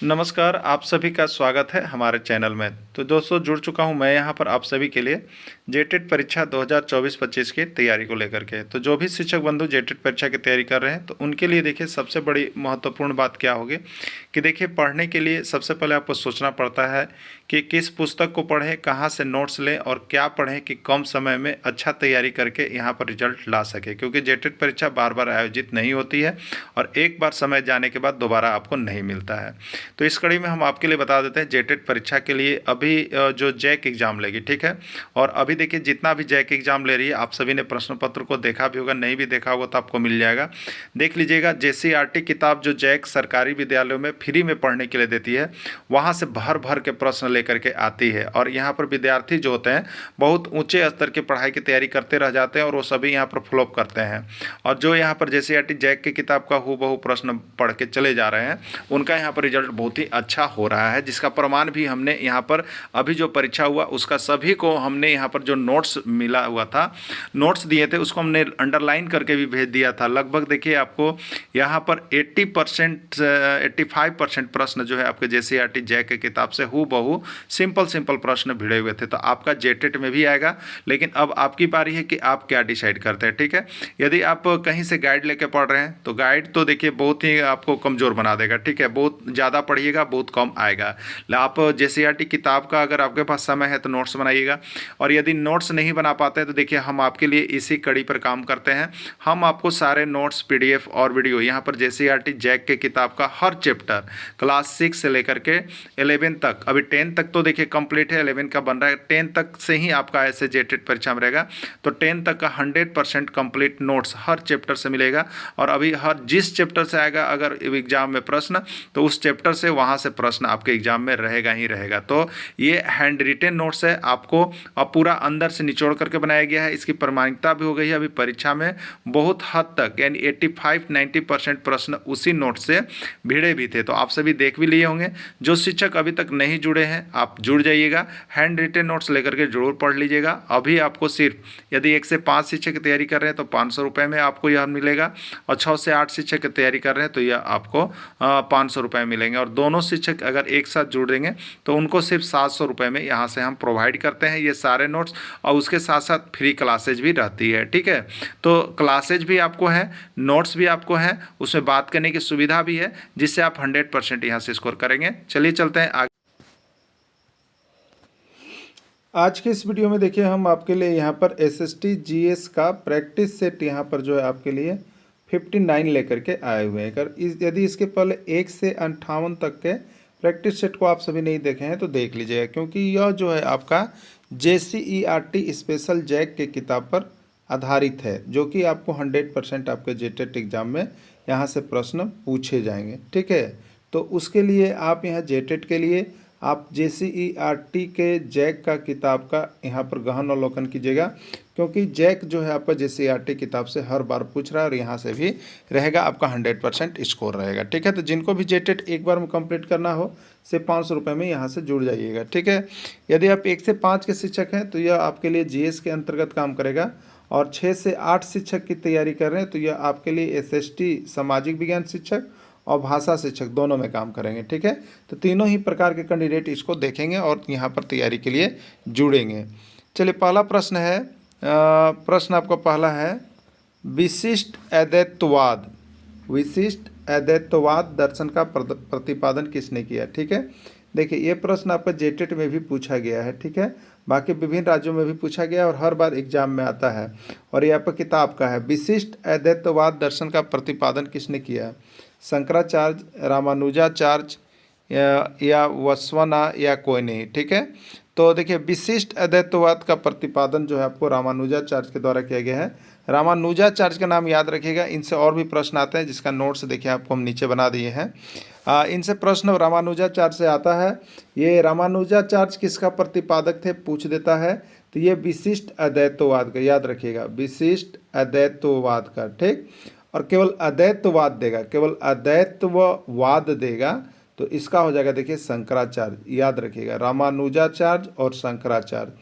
नमस्कार, आप सभी का स्वागत है हमारे चैनल में। तो दोस्तों जुड़ चुका हूं मैं यहां पर आप सभी के लिए जेटेट परीक्षा 2024-25 की तैयारी को लेकर के। तो जो भी शिक्षक बंधु जेटेट परीक्षा की तैयारी कर रहे हैं तो उनके लिए देखिए सबसे बड़ी महत्वपूर्ण बात क्या होगी कि देखिए पढ़ने के लिए सबसे पहले आपको सोचना पड़ता है कि किस पुस्तक को पढ़ें, कहाँ से नोट्स लें और क्या पढ़ें कि कम समय में अच्छा तैयारी करके यहाँ पर रिजल्ट ला सके, क्योंकि जेटेट परीक्षा बार बार आयोजित नहीं होती है और एक बार समय जाने के बाद दोबारा आपको नहीं मिलता है। तो इस कड़ी में हम आपके लिए बता देते हैं जेटेट परीक्षा के लिए अभी जो जैक एग्ज़ाम लेगी, ठीक है। और अभी देखिए जितना भी जैक एग्ज़ाम ले रही है आप सभी ने प्रश्न पत्र को देखा भी होगा, नहीं भी देखा होगा तो आपको मिल जाएगा, देख लीजिएगा। जेसीईआरटी किताब जो जैक सरकारी विद्यालयों में फ्री में पढ़ने के लिए देती है, वहाँ से भर भर के प्रश्न लेकर के आती है और यहाँ पर विद्यार्थी जो होते हैं बहुत ऊंचे स्तर की पढ़ाई की तैयारी करते रह जाते हैं और वो सभी यहाँ पर फ्लॉप करते हैं। और जो यहाँ पर जेसीईआरटी जैक की किताब का हूबहू प्रश्न पढ़ के चले जा रहे हैं उनका यहाँ पर रिजल्ट बहुत ही अच्छा हो रहा है, जिसका प्रमाण भी हमने यहाँ पर अभी जो परीक्षा हुआ उसका सभी को हमने यहाँ पर जो नोट्स मिला हुआ था, नोट्स दिए थे उसको हमने अंडरलाइन करके भी भेज दिया था। लगभग देखिए आपको यहाँ पर 80% 85% प्रश्न जो है आपके जेसीईआरटी जैक की किताब से हूबहू सिंपल प्रश्न भिड़े हुए थे। तो आपका जेटेट में भी आएगा, लेकिन अब आपकी बारी है कि आप क्या डिसाइड करते हैं, ठीक है। यदि आप कहीं से गाइड लेके पढ़ रहे हैं तो गाइड तो देखिए बहुत ही आपको कमज़ोर बना देगा, ठीक है। बहुत ज़्यादा पढ़िएगा बहुत कम आएगा। आप जेसीईआरटी किताब का अगर आपके पास समय है तो नोट्स बनाइएगा, और यदि नोट्स नहीं बना पाते हैं तो देखिए हम आपके लिए इसी कड़ी पर काम करते हैं। हम आपको सारे नोट्स पीडीएफ और वीडियो यहाँ पर जेसीईआरटी जैक के किताब का हर चैप्टर क्लास 6 से लेकर के 11 तक, अभी 10 तक तो देखिए कंप्लीट है, 11 का बन रहा है, 10 तक से ही आपका ऐसे जेटेट परीक्षा में रहेगा। तो 10 तक का 100% कंप्लीट नोट्स हर चैप्टर से मिलेगा। और अभी हर जिस चैप्टर से आएगा अगर एग्जाम में प्रश्न तो उस चैप्टर से वहाँ से प्रश्न आपके एग्जाम में रहेगा ही रहेगा। तो ये हैंड रिटेन नोट्स है, आपको अब पूरा अंदर से निचोड़ करके बनाया गया है। इसकी प्रामाणिकता भी हो गई है अभी परीक्षा में बहुत हद तक, यानी 85-90% प्रश्न उसी नोट से भिड़े भी थे। तो आप सभी देख भी लिए होंगे। जो शिक्षक अभी तक नहीं जुड़े हैं आप जुड़ जाइएगा, हैंड रिटेन नोट्स लेकर के जरूर पढ़ लीजिएगा। अभी आपको सिर्फ यदि 1 से 5 शिक्षक की तैयारी कर रहे हैं तो 500 रुपये में आपको यह मिलेगा, और 6 से 8 शिक्षक की तैयारी कर रहे हैं तो यह आपको 500 रुपये मिलेंगे। और दोनों शिक्षक अगर एक साथ जुड़ देंगे तो उनको सिर्फ 700 रुपये में यहाँ से हम प्रोवाइड करते हैं ये सारे नोट्स, और उसके साथ साथ फ्री क्लासेज भी रहती है, ठीक है। तो क्लासेज भी आपको है, नोट्स भी आपको है, उसमें बात करने की सुविधा भी है, जिससे आप 100% यहाँ से स्कोर करेंगे। चलिए चलते हैं आगे। आज के इस वीडियो में देखिए हम आपके लिए यहाँ पर एसएसटी जीएस का प्रैक्टिस सेट यहाँ पर जो है आपके लिए 59 लेकर के आए हुए हैं। अगर यदि इसके पहले 1 से 58 तक के प्रैक्टिस सेट को आप सभी नहीं देखे हैं तो देख लीजिएगा, क्योंकि यह जो है आपका जेसीईआरटी स्पेशल जैक के किताब पर आधारित है, जो कि आपको 100% आपके जेटेट एग्जाम में यहाँ से प्रश्न पूछे जाएंगे, ठीक है। तो उसके लिए आप यहाँ जेटेट के लिए आप जेसीईआरटी के जैक का किताब का यहाँ पर गहन अवलोकन कीजिएगा, क्योंकि जैक जो है आपका जेसीईआरटी किताब से हर बार पूछ रहा है और यहाँ से भी रहेगा, आपका 100% स्कोर रहेगा, ठीक है। तो जिनको भी जेटेट एक बार में कंप्लीट करना हो सिर्फ 500 रुपये में यहाँ से जुड़ जाइएगा, ठीक है। यदि आप 1 से 5 के शिक्षक हैं तो यह आपके लिए जीएस के अंतर्गत काम करेगा, और 6 से 8 शिक्षक की तैयारी कर रहे हैं तो यह आपके लिए एसएसटी सामाजिक विज्ञान शिक्षक और भाषा शिक्षक दोनों में काम करेंगे, ठीक है। तो तीनों ही प्रकार के कैंडिडेट इसको देखेंगे और यहाँ पर तैयारी के लिए जुड़ेंगे। चलिए पहला प्रश्न है, प्रश्न आपका पहला है, विशिष्ट अद्वैतवाद, विशिष्ट अद्वैतवाद दर्शन का प्रतिपादन किसने किया, ठीक है। देखिए ये प्रश्न आपका जेटेट में भी पूछा गया है, ठीक है। बाकी विभिन्न राज्यों में भी पूछा गया और हर बार एग्जाम में आता है। और ये आपका किताब का है, विशिष्ट अद्वैतवाद दर्शन का प्रतिपादन किसने किया है, शंकराचार्य, रामानुजाचार्य या वसवना या कोई नहीं, ठीक है। तो देखिए विशिष्ट अद्वैतवाद का प्रतिपादन जो है आपको रामानुजाचार्य के द्वारा किया गया है। रामानुजाचार्य का नाम याद रखिएगा, इनसे और भी प्रश्न आते हैं जिसका नोट्स देखिए आपको हम नीचे बना दिए हैं। इनसे प्रश्न रामानुजाचार्य से आता है। ये रामानुजाचार्य किसका प्रतिपादक थे पूछ देता है, तो ये विशिष्ट अद्वैतवाद का याद रखिएगा, विशिष्ट अद्वैतवाद का, ठीक। और केवल अद्वैतवाद देगा, केवल अद्वैतवाद देगा तो इसका हो जाएगा देखिए शंकराचार्य, याद रखिएगा, रामानुजाचार्य और शंकराचार्य।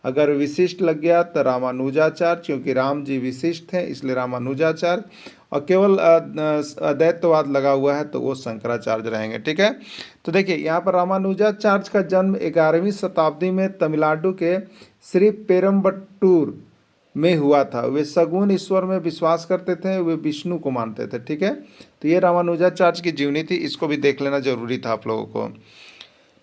अगर विशिष्ट लग गया तो रामानुजाचार्य, क्योंकि राम जी विशिष्ट हैं इसलिए रामानुजाचार्य, और केवल अद्वैतवाद लगा हुआ है तो वो शंकराचार्य रहेंगे। ठीक है, तो देखिए यहाँ पर रामानुजाचार्य का जन्म 11वीं शताब्दी में तमिलनाडु के श्री पेरम्बट्टूर में हुआ था। वे सगुण ईश्वर में विश्वास करते थे, वे विष्णु को मानते थे। ठीक है, तो ये रामानुजाचार्य की जीवनी थी, इसको भी देख लेना जरूरी था आप लोगों को।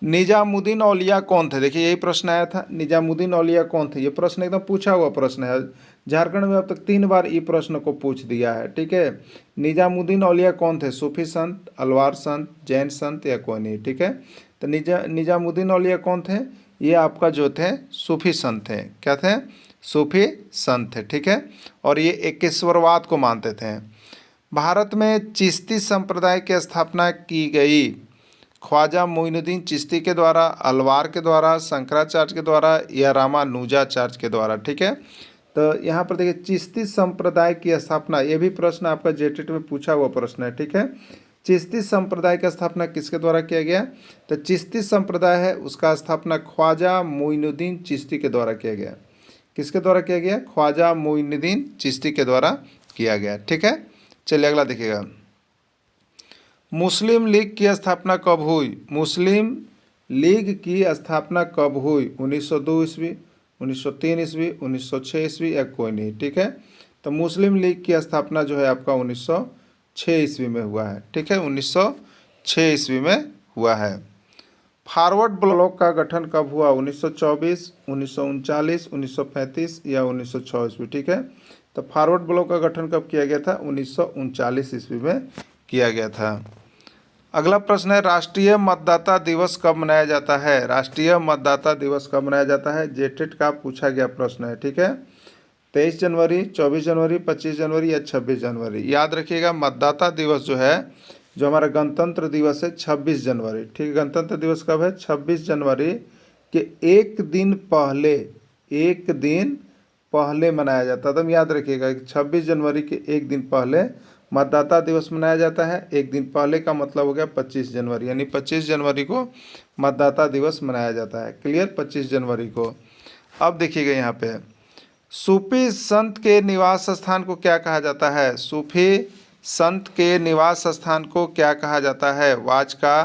निजामुद्दीन औलिया कौन थे? देखिए यही प्रश्न आया था, निजामुद्दीन औलिया कौन थे? ये प्रश्न एकदम पूछा हुआ प्रश्न है, झारखंड में अब तक 3 बार ये प्रश्न को पूछ दिया है। ठीक है, निजामुद्दीन औलिया कौन थे? सूफी संत, अलवार संत, जैन संत या कोई नहीं। ठीक है, तो निजामुद्दीन औलिया कौन थे? ये आपका जो थे सूफी संत थे। क्या थे? सूफी संत थे। ठीक है, और ये एकेश्वरवाद को मानते थे। भारत में चिश्ती संप्रदाय की स्थापना की गई ख्वाजा मोइनुद्दीन चिश्ती के द्वारा, अलवार के द्वारा, शंकराचार्य के द्वारा या रामानुजाचार्य के द्वारा। ठीक है, तो यहाँ पर देखिए चिश्ती संप्रदाय की स्थापना, ये भी प्रश्न आपका जेटेट में पूछा हुआ प्रश्न है। ठीक है, चिश्ती संप्रदाय की स्थापना किसके द्वारा किया गया? तो चिश्ती संप्रदाय है उसका स्थापना ख्वाजा मोइनुद्दीन चिश्ती के द्वारा किया गया। किसके द्वारा किया गया? ख्वाजा मोइनुद्दीन चिश्ती के द्वारा किया गया। ठीक है, चलिए अगला देखिएगा। मुस्लिम लीग की स्थापना कब हुई? मुस्लिम लीग की स्थापना कब हुई? 1902 ईस्वी, 1903 ईस्वी, 1906 ईस्वी या कोई नहीं। ठीक है, तो मुस्लिम लीग की स्थापना जो है आपका 1906 ईस्वी में हुआ है। ठीक है, 1906 ईस्वी में हुआ है। फॉरवर्ड ब्लॉक का गठन कब हुआ? 1924, 1939, 1935 या 1906 ईस्वी। ठीक है, तो फॉरवर्ड ब्लॉक का गठन कब किया गया था? 1939 ईस्वी में किया गया था। अगला प्रश्न है, राष्ट्रीय मतदाता दिवस कब मनाया जाता है? राष्ट्रीय मतदाता दिवस कब मनाया जाता है? जेटेट का पूछा गया प्रश्न है। ठीक है, 23 जनवरी, 24 जनवरी, 25 जनवरी या 26 जनवरी। याद रखिएगा मतदाता दिवस जो है, जो हमारा गणतंत्र दिवस है 26 जनवरी। ठीक है, गणतंत्र दिवस कब है? 26 जनवरी के एक दिन पहले मनाया जाता है। तो याद रखिएगा 26 जनवरी के एक दिन पहले मतदाता दिवस मनाया जाता है। एक दिन पहले का मतलब हो गया 25 जनवरी, यानी 25 जनवरी को मतदाता दिवस मनाया जाता है। क्लियर, 25 जनवरी को। अब देखिएगा यहाँ पे, सूफी संत के निवास स्थान को क्या कहा जाता है? सूफी संत के निवास स्थान को क्या कहा जाता है? वाज का,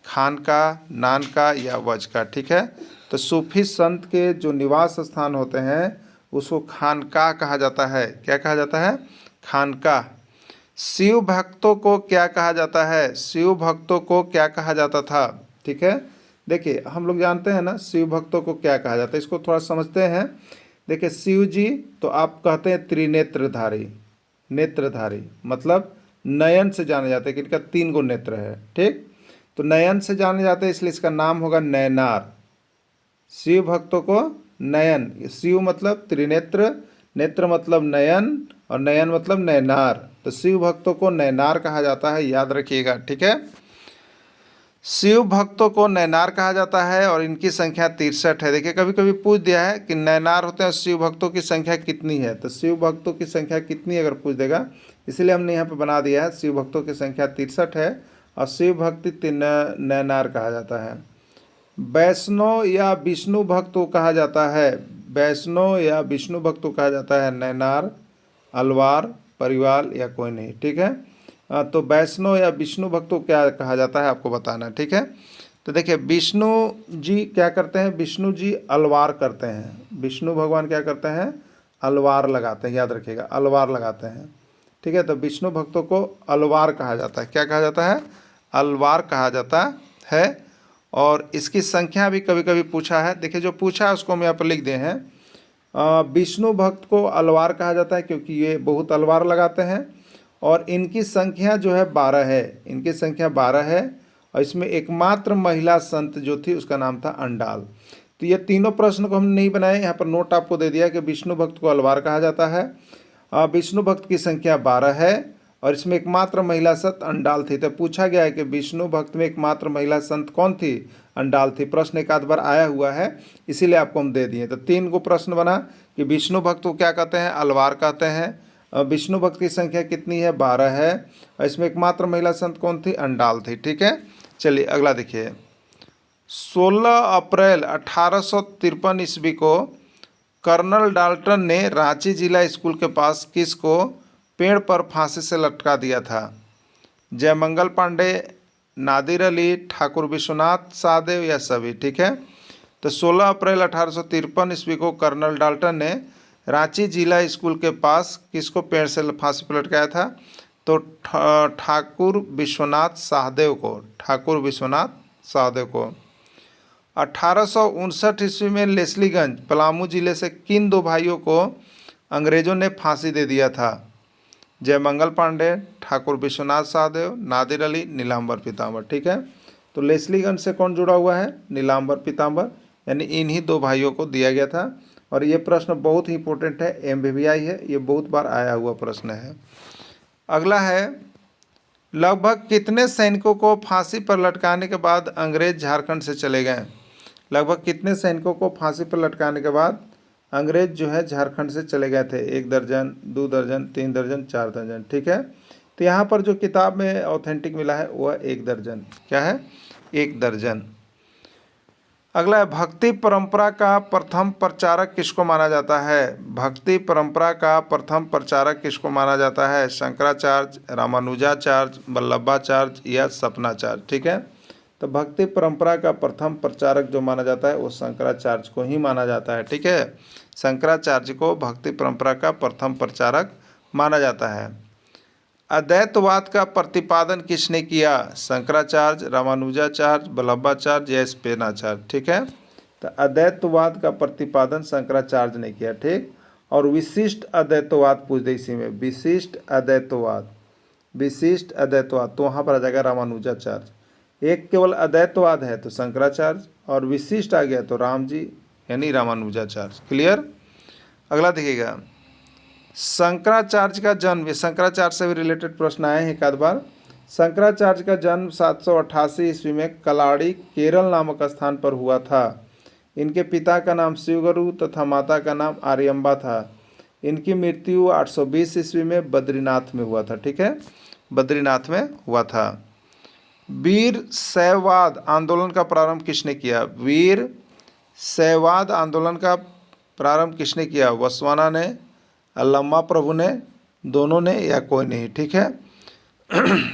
खान का, नान का या वज का। ठीक है, तो सूफी संत के जो निवास स्थान होते हैं उसको खानका कहा जाता है। क्या कहा जाता है? खानका। शिव भक्तों को क्या कहा जाता है? शिव भक्तों को क्या कहा जाता था? ठीक है, देखिए हम लोग जानते हैं ना शिव भक्तों को क्या कहा जाता है, इसको थोड़ा समझते हैं। देखिए शिव जी तो आप कहते हैं त्रिनेत्रधारी, नेत्रधारी मतलब नयन से जाने जाते हैं कि इनका 3 गो नेत्र है। ठीक, तो नयन से जाने जाते हैं इसलिए इसका नाम होगा नयनार। शिव भक्तों को नयन, शिव मतलब त्रिनेत्र, नेत्र मतलब नयन और नयन मतलब नयनार, तो शिव भक्तों को नयनार कहा जाता है। याद रखिएगा। ठीक है, शिव भक्तों को नयनार कहा जाता है और इनकी संख्या 63 है। देखिए कभी कभी पूछ दिया है कि नयनार होते हैं, शिव भक्तों की संख्या कितनी है? तो शिव भक्तों की संख्या कितनी अगर पूछ देगा, इसलिए हमने यहाँ पे बना दिया है शिव भक्तों की संख्या 63 है और शिव भक्ति नयनार कहा जाता है। वैष्णव या विष्णु भक्त को कहा जाता है, वैष्णव या विष्णु भक्त को कहा जाता है नयनार, अलवार, परिवार या कोई नहीं। ठीक है, तो वैष्णव या विष्णु भक्त को क्या कहा जाता है आपको बताना। ठीक है, तो देखिए विष्णु जी क्या करते हैं? विष्णु जी अलवार करते हैं। विष्णु भगवान क्या करते हैं? अलवार लगाते हैं। याद रखिएगा, अलवार लगाते हैं। ठीक है, तो विष्णु भक्तों को अलवार कहा जाता है। क्या कहा जाता है? अलवार कहा जाता है। और इसकी संख्या भी कभी कभी पूछा है। देखिए जो पूछा है उसको हम यहाँ पर लिख दिए हैं। विष्णु भक्त को अलवार कहा जाता है क्योंकि ये बहुत अलवार लगाते हैं और इनकी संख्या जो है 12 है। इनकी संख्या 12 है और इसमें एकमात्र महिला संत जो थी उसका नाम था अंडाल। तो ये तीनों प्रश्न को हमने नहीं बनाए, यहाँ पर नोट आपको दे दिया कि विष्णु भक्त को अलवार कहा जाता है, विष्णु भक्त की संख्या 12 है और इसमें एकमात्र महिला संत अंडाल थी। तो पूछा गया है कि विष्णु भक्त में एकमात्र महिला संत कौन थी? अंडाल थी। प्रश्न एक आध बार आया हुआ है इसीलिए आपको हम दे दिए। तो 3 गो प्रश्न बना कि विष्णु भक्त को क्या कहते हैं? अलवार कहते हैं। विष्णु भक्त की संख्या कितनी है? 12 है और इसमें एकमात्र महिला संत कौन थी? अंडाल थी। ठीक है, चलिए अगला देखिए। 16 अप्रैल 1853 ईस्वी को कर्नल डाल्टन ने रांची जिला स्कूल के पास किसको पेड़ पर फांसी से लटका दिया था? जयमंगल पांडे, नादिर अली, ठाकुर विश्वनाथ सहदेव या सभी? ठीक है। तो 16 अप्रैल 1853 ईस्वी को कर्नल डाल्टन ने रांची जिला स्कूल के पास किसको पेड़ से फांसी पर लटकाया था? तो ठाकुर विश्वनाथ सहदेव को, ठाकुर विश्वनाथ सहदेव को। 1859 ईस्वी में लेस्लीगंज पलामू जिले से किन दो भाइयों को अंग्रेजों ने फांसी दे दिया था? जयमंगल पांडे, ठाकुर विश्वनाथ सहदेव, नादिर अली, नीलांबर पीताम्बर? ठीक है। तो लेस्लीगंज से कौन जुड़ा हुआ है? नीलांबर पीताम्बर, यानी इन्हीं दो भाइयों को दिया गया था। और ये प्रश्न बहुत ही इंपॉर्टेंट है, MBBI है, ये बहुत बार आया हुआ प्रश्न है। अगला है, लगभग कितने सैनिकों को फांसी पर लटकाने के बाद अंग्रेज झारखंड से चले गए? लगभग कितने सैनिकों को फांसी पर लटकाने के बाद अंग्रेज जो है झारखंड से चले गए थे? 1 दर्जन, 2 दर्जन, 3 दर्जन, 4 दर्जन? ठीक है। तो यहाँ पर जो किताब में ऑथेंटिक मिला है वह 1 दर्जन। क्या है? 1 दर्जन। अगला है, भक्ति परंपरा का प्रथम प्रचारक किसको माना जाता है? भक्ति परंपरा का प्रथम प्रचारक किसको माना जाता है? शंकराचार्य, रामानुजाचार्य, वल्लभाचार्य या सपनाचार्य? ठीक है। तो भक्ति परंपरा का प्रथम प्रचारक जो माना जाता है वो शंकराचार्य को ही माना जाता है। ठीक है। शंकराचार्य को भक्ति परंपरा का प्रथम प्रचारक माना जाता है। अद्वैतवाद का प्रतिपादन किसने किया? शंकराचार्य, रामानुजाचार्य, वल्लभाचार्य या स्पेनाचार्य? ठीक है। तो अद्वैतवाद का प्रतिपादन शंकराचार्य ने किया। ठीक। और विशिष्ट अद्वैतवाद पूछ दे इसी में, विशिष्ट अद्वैतवाद, विशिष्ट अद्वैतवाद, तो वहाँ पर आ जाएगा रामानुजाचार्य। एक केवल अद्वैतवाद है तो शंकराचार्य, और विशिष्ट आ गया तो राम जी यानी रामानुजाचार्य। क्लियर। अगला देखिएगा, शंकराचार्य का जन्म, ये शंकराचार्य से भी रिलेटेड प्रश्न आए हैं एक आध बार। शंकराचार्य का जन्म 788 ईस्वी में कलाड़ी, केरल नामक स्थान पर हुआ था। इनके पिता का नाम शिवगुरु तथा माता का नाम आर्यम्बा था। इनकी मृत्यु 820 ईस्वी में बद्रीनाथ में हुआ था। ठीक है, बद्रीनाथ में हुआ था। वीर शैववाद आंदोलन का प्रारंभ किसने किया? वीर शैववाद आंदोलन का प्रारंभ किसने किया? वसवाना ने, अल्लमा प्रभु ने, दोनों ने या कोई नहीं? ठीक है।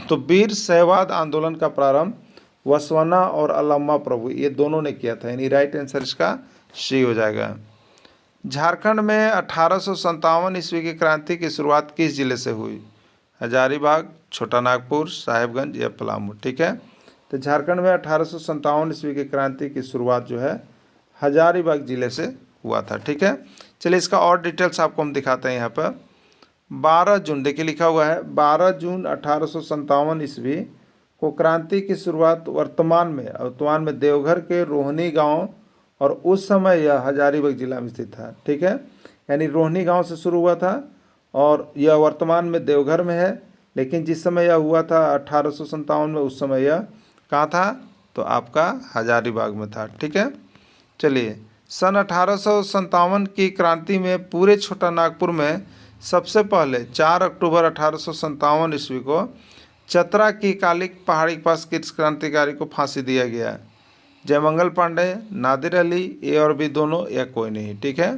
तो वीर शैववाद आंदोलन का प्रारंभ वसवाना और अल्लमा प्रभु ये दोनों ने किया था, यानी राइट आंसर इसका सी हो जाएगा। झारखंड में 1857 ईस्वी की क्रांति की शुरुआत किस जिले से हुई? हजारीबाग, छोटा नागपुर, साहेबगंज या पलामू? ठीक है। तो झारखंड में 1857 ईस्वी की क्रांति की शुरुआत जो है हजारीबाग जिले से हुआ था। ठीक है। चलिए इसका और डिटेल्स आपको हम दिखाते हैं यहाँ पर। 12 जून, देखिए लिखा हुआ है 12 जून 1857 ईस्वी को क्रांति की शुरुआत वर्तमान में देवघर के रोहनी गांव, और उस समय यह हजारीबाग जिला में स्थित था। ठीक है, यानी रोहनी गांव से शुरू हुआ था और यह वर्तमान में देवघर में है, लेकिन जिस समय यह हुआ था 1857 में, उस समय यह कहाँ था? तो आपका हजारीबाग में था। ठीक है। चलिए, सन 1857 की क्रांति में पूरे छोटा नागपुर में सबसे पहले 4 अक्टूबर 1857 ईस्वी को चतरा की कालिक पहाड़ी के पास किस क्रांतिकारी को फांसी दिया गया? जयमंगल पांडे, नादिर अली, ए और बी दोनों या कोई नहीं? ठीक है।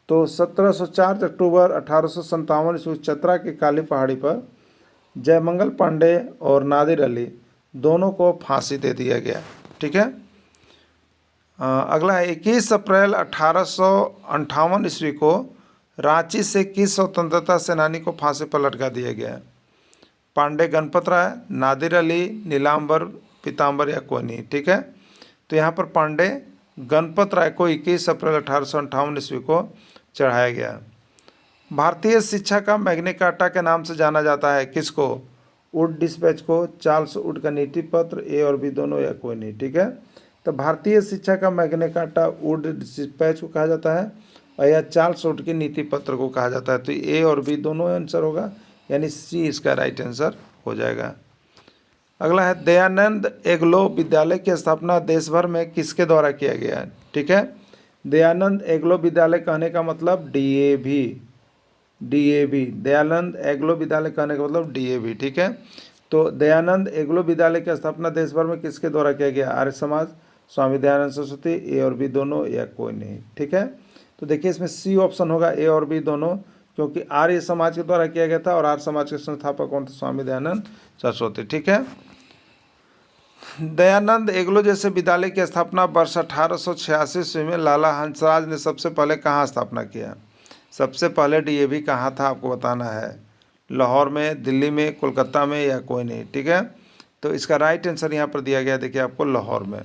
तो 4 अक्टूबर 1857 ईस्वी चतरा की काली पहाड़ी पर जयमंगल पांडे और नादिर अली दोनों को फांसी दे दिया गया। ठीक है। अगला है, 21 अप्रैल 1858 ईस्वी को रांची से किस स्वतंत्रता सेनानी को फांसी पर लटका दिया गया? पांडे गणपत राय, नादिर अली, नीलांबर पीताम्बर या कोई नहीं? ठीक है। तो यहाँ पर पांडे गणपत राय को 21 अप्रैल 1858 ईस्वी को चढ़ाया गया। भारतीय शिक्षा का मैग्ना कार्टा के नाम से जाना जाता है किसको? वुड डिस्पैच को, चार्ल्स वुड का नीति पत्र, ए और बी दोनों या कोई नहीं? ठीक है। तो भारतीय शिक्षा का मैग्ना कार्टा वुड डिस्पैच को कहा जाता है और या चार्ल्स वुड के नीति पत्र को कहा जाता है। तो ए और बी दोनों आंसर होगा, यानी सी इसका राइट आंसर हो जाएगा। अगला है, दयानंद एग्लो विद्यालय की स्थापना देश भर में किसके द्वारा किया गया? ठीक है। दयानंद एग्लो विद्यालय कहने का मतलब DAV, दयानंद एग्लो विद्यालय कहने का मतलब DAV। ठीक है। तो दयानंद एग्लो विद्यालय की स्थापना देश भर में किसके द्वारा किया गया? आर्य समाज, स्वामी दयानंद सरस्वती, ए और बी दोनों या कोई नहीं? ठीक है। तो देखिए इसमें सी ऑप्शन होगा, ए और बी दोनों, क्योंकि आर्य समाज के द्वारा किया गया था और आर्य समाज के संस्थापक कौन थे? स्वामी दयानंद सरस्वती। ठीक है। दयानंद एग्लो जैसे विद्यालय की स्थापना वर्ष 1886 ईस्वी में लाला हंसराज ने सबसे पहले कहाँ स्थापना किया? सबसे पहले डीएवी कहाँ था आपको बताना है। लाहौर में, दिल्ली में, कोलकाता में या कोई नहीं। ठीक है। तो इसका राइट आंसर यहाँ पर दिया गया, देखिए आपको लाहौर में।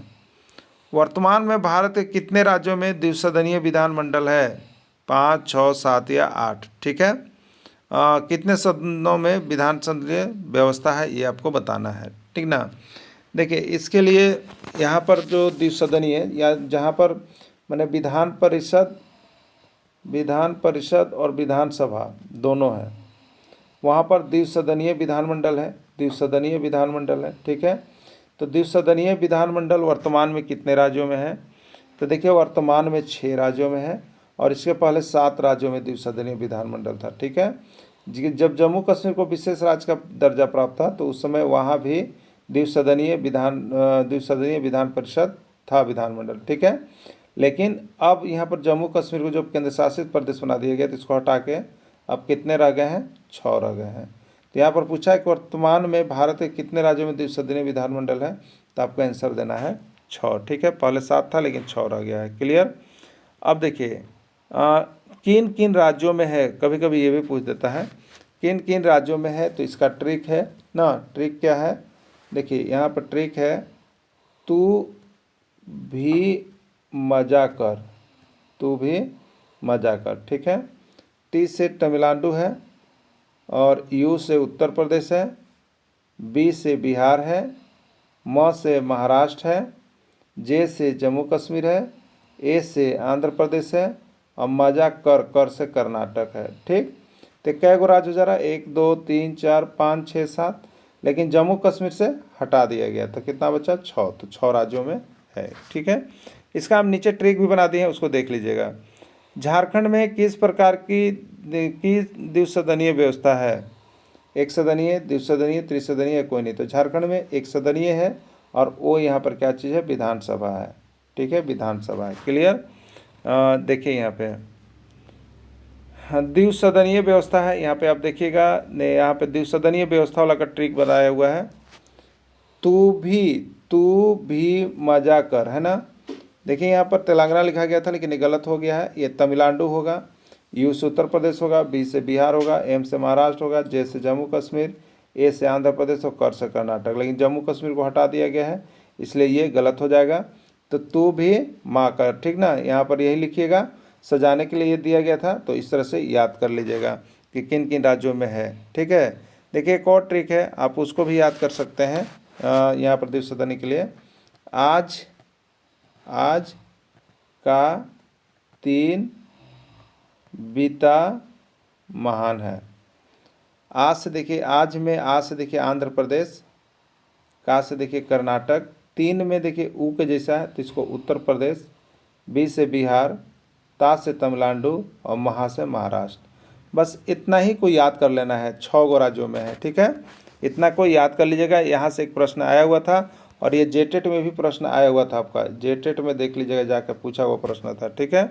वर्तमान में भारत के कितने राज्यों में द्विसदनीय विधानमंडल है? 5, 6, 7 या 8। ठीक है। कितने सदनों में विधानसदनीय व्यवस्था है ये आपको बताना है। ठीक ना। देखिए इसके लिए यहाँ पर जो द्विसदनीय या जहाँ पर मैंने विधान परिषद और विधानसभा दोनों है, वहाँ पर द्विसदनीय विधानमंडल है, द्विसदनीय विधानमंडल है। ठीक है। तो द्विसदनीय विधानमंडल वर्तमान में कितने राज्यों में है? तो देखिए वर्तमान में 6 राज्यों में है और इसके पहले 7 राज्यों में द्विसदनीय विधानमंडल था। ठीक है। जब जम्मू कश्मीर को विशेष राज्य का दर्जा प्राप्त था तो उस समय वहाँ भी द्विसदनीय विधान परिषद था, विधानमंडल। ठीक है। लेकिन अब यहाँ पर जम्मू कश्मीर को जब केंद्र शासित प्रदेश बना दिया गया तो इसको हटा के अब कितने रह गए हैं? 6 रह गए हैं। तो यहाँ पर पूछा है कि वर्तमान में भारत के कितने राज्यों में द्विसदनीय विधानमंडल है, तो आपको आंसर देना है 6। ठीक है। पहले 7 था लेकिन 6 रह गया है। क्लियर। अब देखिए किन किन राज्यों में है, कभी कभी ये भी पूछ देता है किन किन राज्यों में है, तो इसका ट्रिक है ना। ट्रिक क्या है? देखिए यहाँ पर ट्रिक है, तू भी मजा कर, तू भी मजा कर। ठीक है। टी से तमिलनाडु है और यू से उत्तर प्रदेश है, बी से बिहार है, म से महाराष्ट्र है, जे से जम्मू कश्मीर है, ए से आंध्र प्रदेश है और मजा कर से कर्नाटक है। ठीक। तो कै गो राज्य हो जा रहा है? 1, 2, 3, 4, 5, 6, 7, लेकिन जम्मू कश्मीर से हटा दिया गया तो कितना बचा? 6। तो 6 राज्यों में है। ठीक है। इसका हम नीचे ट्रिक भी बना दिए हैं, उसको देख लीजिएगा। झारखंड में किस प्रकार की द्विसदनीय व्यवस्था है? एक सदनीय, द्विसदनीय, त्रिसदनीय या कोई नहीं? तो झारखंड में एक सदनीय है और वो यहाँ पर क्या चीज़ है? विधानसभा है। ठीक है। विधानसभा है। क्लियर। देखिए यहाँ पे द्विसदनीय व्यवस्था है। यहाँ पे आप देखिएगा, यहाँ पे द्विसदनीय व्यवस्था वाला का ट्रिक बताया हुआ है, तू भी मजा कर, है ना। देखिए यहाँ पर तेलंगाना लिखा गया था लेकिन ये गलत हो गया है, ये तमिलनाडु होगा, यू से उत्तर प्रदेश होगा, बी से बिहार होगा, एम से महाराष्ट्र होगा, जे से जम्मू कश्मीर, ए से आंध्र प्रदेश और कर से कर्नाटक। लेकिन जम्मू कश्मीर को हटा दिया गया है इसलिए ये गलत हो जाएगा। तो तू भी माँ कर। ठीक ना। यहाँ पर यही लिखिएगा, सजाने के लिए ये दिया गया था, तो इस तरह से याद कर लीजिएगा कि किन किन राज्यों में है। ठीक है। देखिए एक और ट्रिक है, आप उसको भी याद कर सकते हैं यहाँ पर द्विसदनीय के लिए। आज का 3 बीता महान है। आज से देखिए, आज में आज से देखिए आंध्र प्रदेश, का से देखिए कर्नाटक, 3 में देखिए ऊ के जैसा है तो इसको उत्तर प्रदेश, बी से बिहार, ता से तमिलनाडु और महा से महाराष्ट्र। बस इतना ही को याद कर लेना है, 6 गो राज्यों में है। ठीक है। इतना को याद कर लीजिएगा। यहाँ से एक प्रश्न आया हुआ था और ये जेटेट में भी प्रश्न आया हुआ था आपका, जेटेट में देख लीजिएगा, जाकर पूछा हुआ प्रश्न था। ठीक है।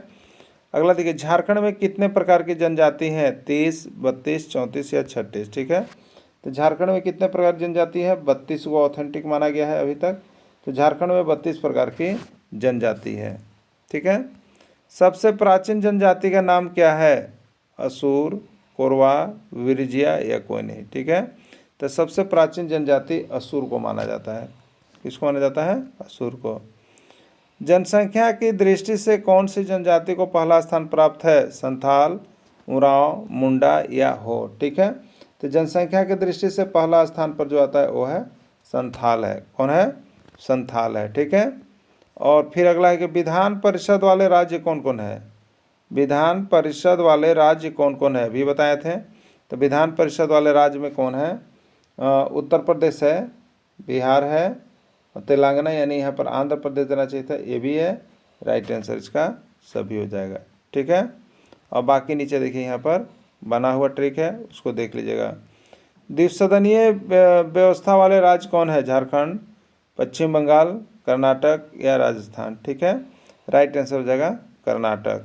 अगला देखिए, झारखंड में कितने प्रकार की जनजाति हैं? 30, 32, 34 या 36। ठीक है। तो झारखंड में कितने प्रकार की जनजाति है? 32 को ऑथेंटिक माना गया है अभी तक। तो झारखंड में 32 प्रकार की जनजाति है। ठीक है। सबसे प्राचीन जनजाति का नाम क्या है? असुर, कोरवा, विरजिया या कोई नहीं। ठीक है। तो सबसे प्राचीन जनजाति असुर को माना जाता है। किसको माना जाता है? असुर को। जनसंख्या की दृष्टि से कौन सी जनजाति को पहला स्थान प्राप्त है? संथाल, उरांव, मुंडा या हो। ठीक है। तो जनसंख्या की दृष्टि से पहला स्थान पर जो आता है वो है संथाल है। कौन है? संथाल है। ठीक है। और फिर अगला है कि विधान परिषद वाले राज्य कौन कौन है? विधान परिषद वाले राज्य कौन कौन है अभी बताए थे। तो विधान परिषद वाले राज्य में कौन है? उत्तर प्रदेश है, बिहार है और तेलंगाना, यानी यहाँ पर आंध्र प्रदेश देना चाहिए था, ये भी है। राइट आंसर इसका सभी हो जाएगा। ठीक है। और बाकी नीचे देखिए यहाँ पर बना हुआ ट्रिक है, उसको देख लीजिएगा। द्विसदनीय व्यवस्था वाले राज्य कौन है? झारखंड, पश्चिम बंगाल, कर्नाटक या राजस्थान। ठीक है। राइट आंसर हो जाएगा कर्नाटक।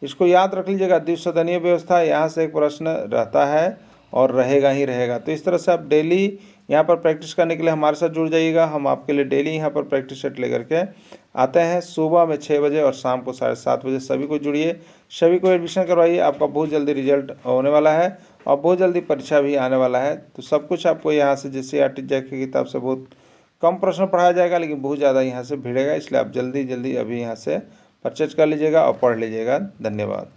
इसको याद रख लीजिएगा, द्विसदनीय व्यवस्था, यहाँ से एक प्रश्न रहता है और रहेगा ही रहेगा। तो इस तरह से आप डेली यहाँ पर प्रैक्टिस करने के लिए हमारे साथ जुड़ जाइएगा। हम आपके लिए डेली यहाँ पर प्रैक्टिस सेट लेकर के आते हैं, सुबह में 6 बजे और शाम को 7:30 बजे। सभी को जुड़िए, सभी को एडमिशन करवाइए। आपका बहुत जल्दी रिजल्ट होने वाला है और बहुत जल्दी परीक्षा भी आने वाला है। तो सब कुछ आपको यहाँ से, जैसे CRT जैक की किताब से बहुत कम प्रश्न पढ़ाया जाएगा, लेकिन बहुत ज़्यादा यहाँ से भिड़ेगा, इसलिए आप जल्दी जल्दी अभी यहाँ से परचेज कर लीजिएगा और पढ़ लीजिएगा। धन्यवाद।